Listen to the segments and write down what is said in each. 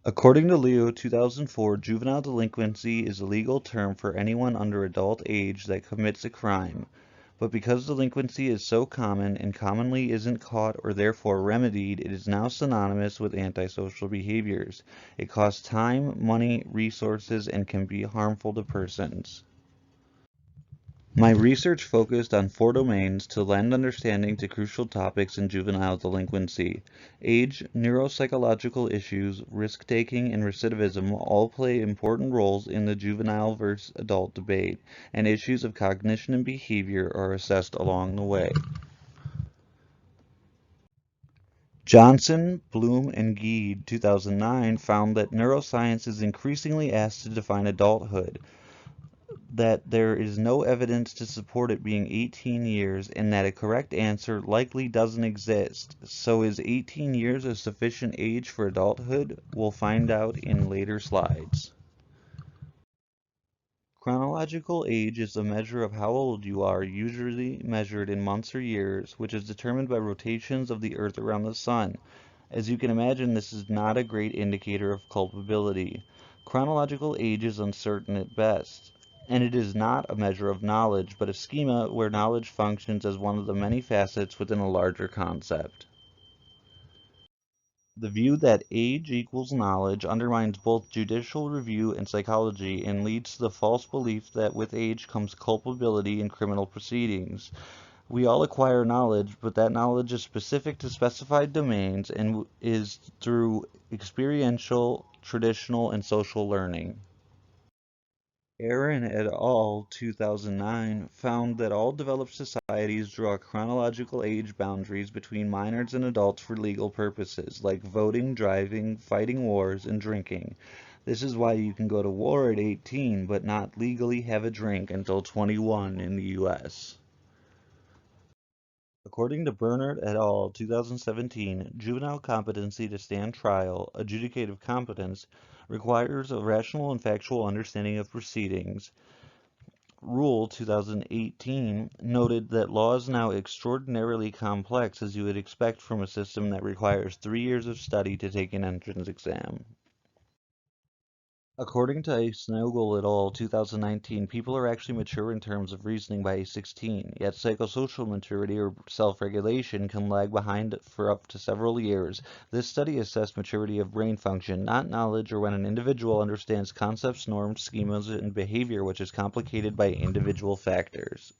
According to Leo 2004, juvenile delinquency is a legal term for anyone under adult age that commits a crime. But because delinquency is so common and commonly isn't caught or therefore remedied, it is now synonymous with antisocial behaviors. It costs time, money, resources, and can be harmful to persons. My research focused on four domains to lend understanding to crucial topics in juvenile delinquency. Age, neuropsychological issues, risk-taking, and recidivism all play important roles in the juvenile versus adult debate, and issues of cognition and behavior are assessed along the way. Johnson, Bloom, and Gede, 2009, found that neuroscience is increasingly asked to define adulthood, that there is no evidence to support it being 18 years and that a correct answer likely doesn't exist. So is 18 years a sufficient age for adulthood? We'll find out in later slides. Chronological age is a measure of how old you are, usually measured in months or years, which is determined by rotations of the Earth around the Sun. As you can imagine, this is not a great indicator of culpability. Chronological age is uncertain at best, and it is not a measure of knowledge, but a schema where knowledge functions as one of the many facets within a larger concept. The view that age equals knowledge undermines both judicial review and psychology and leads to the false belief that with age comes culpability in criminal proceedings. We all acquire knowledge, but that knowledge is specific to specified domains and is through experiential, traditional, and social learning. Aaron et al. 2009 found that all developed societies draw chronological age boundaries between minors and adults for legal purposes, like voting, driving, fighting wars, and drinking. This is why you can go to war at 18 but not legally have a drink until 21 in the US. According to Bernard et al. 2017, juvenile competency to stand trial, adjudicative competence, requires a rational and factual understanding of proceedings. Rule 2018 noted that law is now extraordinarily complex, as you would expect from a system that requires 3 years of study to take an entrance exam. According to Snogel et al. 2019, people are actually mature in terms of reasoning by age 16, yet psychosocial maturity or self-regulation can lag behind for up to several years. This study assessed maturity of brain function, not knowledge or when an individual understands concepts, norms, schemas, and behavior, which is complicated by individual factors.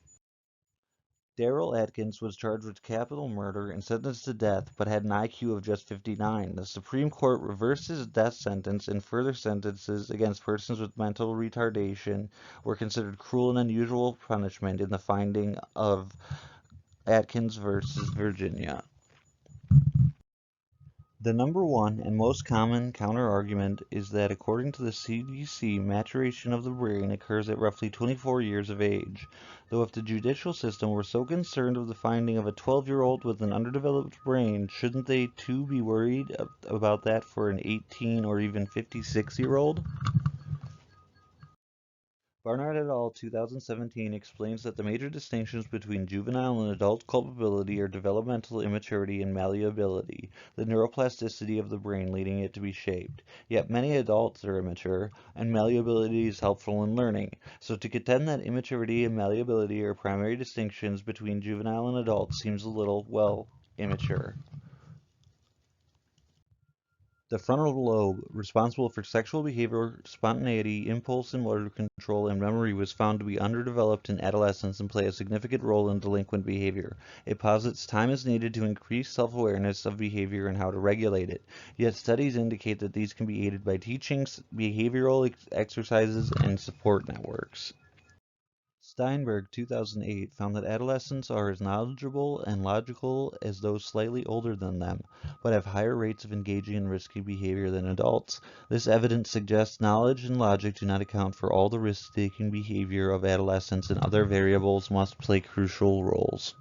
Daryl Atkins was charged with capital murder and sentenced to death, but had an IQ of just 59. The Supreme Court reversed his death sentence, and further sentences against persons with mental retardation were considered cruel and unusual punishment in the finding of Atkins versus Virginia. The number one and most common counterargument is that according to the CDC, maturation of the brain occurs at roughly 24 years of age. Though if the judicial system were so concerned with the finding of a 12-year-old with an underdeveloped brain, shouldn't they too be worried about that for an 18 or even 56-year-old? Barnard et al. 2017 explains that the major distinctions between juvenile and adult culpability are developmental immaturity and malleability, the neuroplasticity of the brain leading it to be shaped. Yet many adults are immature, and malleability is helpful in learning. So to contend that immaturity and malleability are primary distinctions between juvenile and adult seems a little, well, immature. The frontal lobe, responsible for sexual behavior, spontaneity, impulse and motor control, and memory, was found to be underdeveloped in adolescence and play a significant role in delinquent behavior. It posits time is needed to increase self-awareness of behavior and how to regulate it. Yet studies indicate that these can be aided by teachings, behavioral exercises, and support networks. Steinberg, 2008, found that adolescents are as knowledgeable and logical as those slightly older than them, but have higher rates of engaging in risky behavior than adults. This evidence suggests knowledge and logic do not account for all the risk-taking behavior of adolescents, and other variables must play crucial roles.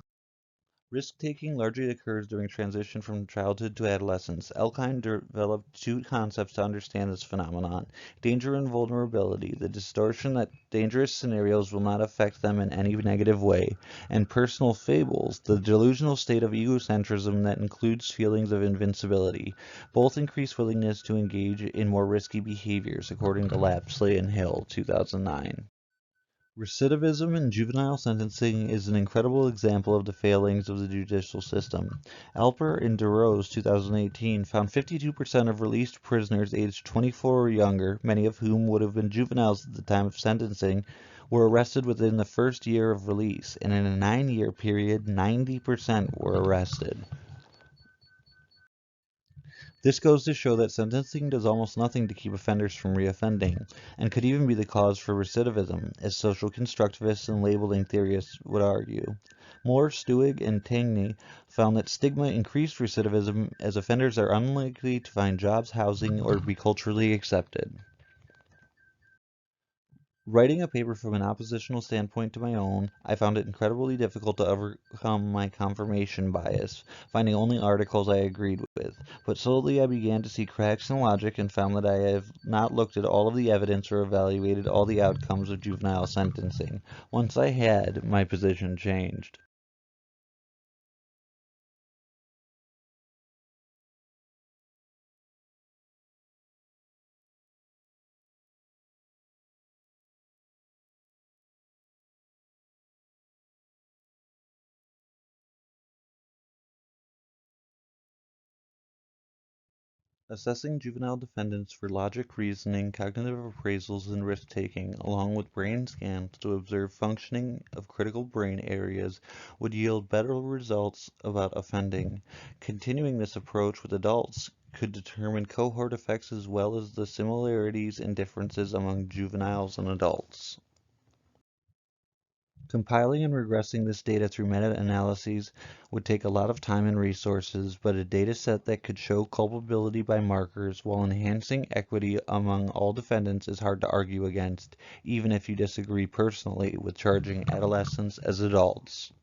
Risk-taking largely occurs during transition from childhood to adolescence. Elkind developed two concepts to understand this phenomenon: danger and vulnerability, the distortion that dangerous scenarios will not affect them in any negative way, and personal fables, the delusional state of egocentrism that includes feelings of invincibility. Both increase willingness to engage in more risky behaviors, according to Lapsley and Hill, 2009. Recidivism in juvenile sentencing is an incredible example of the failings of the judicial system. Alper and DeRose, 2018, found 52% of released prisoners aged 24 or younger, many of whom would have been juveniles at the time of sentencing, were arrested within the first year of release, and in a 9-year period, 90% were arrested. This goes to show that sentencing does almost nothing to keep offenders from reoffending, and could even be the cause for recidivism, as social constructivists and labeling theorists would argue. Moore, Stuig, and Tangney found that stigma increased recidivism as offenders are unlikely to find jobs, housing, or be culturally accepted. Writing a paper from an oppositional standpoint to my own, I found it incredibly difficult to overcome my confirmation bias, finding only articles I agreed with. But slowly I began to see cracks in logic and found that I have not looked at all of the evidence or evaluated all the outcomes of juvenile sentencing. Once I had, my position changed. Assessing juvenile defendants for logic, reasoning, cognitive appraisals, and risk-taking, along with brain scans to observe functioning of critical brain areas, would yield better results about offending. Continuing this approach with adults could determine cohort effects as well as the similarities and differences among juveniles and adults. Compiling and regressing this data through meta-analyses would take a lot of time and resources, but a data set that could show culpability by markers while enhancing equity among all defendants is hard to argue against, even if you disagree personally with charging adolescents as adults.